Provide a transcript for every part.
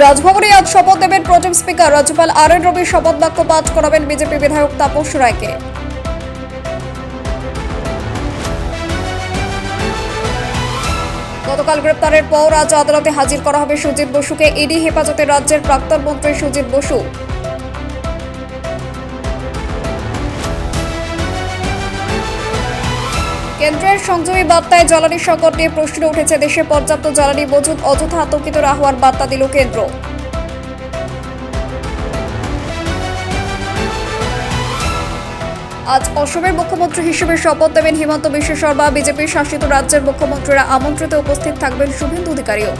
রাজভবনে আজ শপথ নেবেন প্রোটেম স্পিকার রাজ্যপাল আর.এন. রবি। শপথ বাক্য পাঠ করাবেন বিজেপি বিধায়ক তাপস রায়কে। গতকাল গ্রেপ্তারের পর আজ আদালতে হাজির করা হবে সুজিত বসুকে। ইডি হেফাজতে রাজ্যের প্রাক্তন মন্ত্রী সুজিত বসু। কেন্দ্রের সংযমী বার্তায় জ্বালানি সংকট নিয়ে প্রশ্ন উঠেছে। দেশে পর্যাপ্ত জ্বালানি মজুদ, অযথা আতঙ্কিত না হওয়ার বার্তা দিল কেন্দ্র। আজ অসমের মুখ্যমন্ত্রী হিসেবে শপথ নেবেন হিমন্ত বিশ্ব শর্মা। বিজেপি শাসিত রাজ্যের মুখ্যমন্ত্রীরা আমন্ত্রিত উপস্থিত থাকবেন শুভেন্দু অধিকারীও।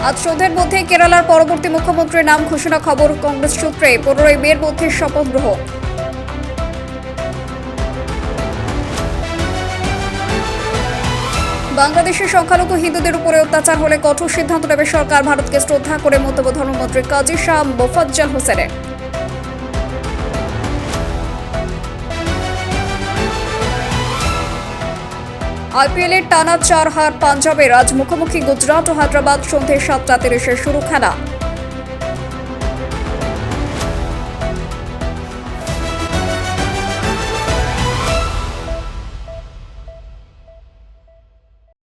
আজ সন্ধ্যের মধ্যে কেরালার পরবর্তী মুখ্যমন্ত্রীর নাম ঘোষণা। খবর কংগ্রেস সূত্রে 15 মের মধ্যে শপথ গ্রহণ। বাংলাদেশে সংখ্যালঘু হিন্দুদের উপরে অত্যাচার হলে কঠোর সিদ্ধান্ত নেবে সরকার। ভারতকে শ্রদ্ধা করে মন্তব্য ধর্মমন্ত্রী কাজী শাহ মোফাজ্জল হোসেনের। আইপিএলের টানা 4 হার পাঞ্জাবের। আজ মুখোমুখি গুজরাট ও হায়দ্রাবাদ। সন্ধ্যে 7:30 শুরু খেলা।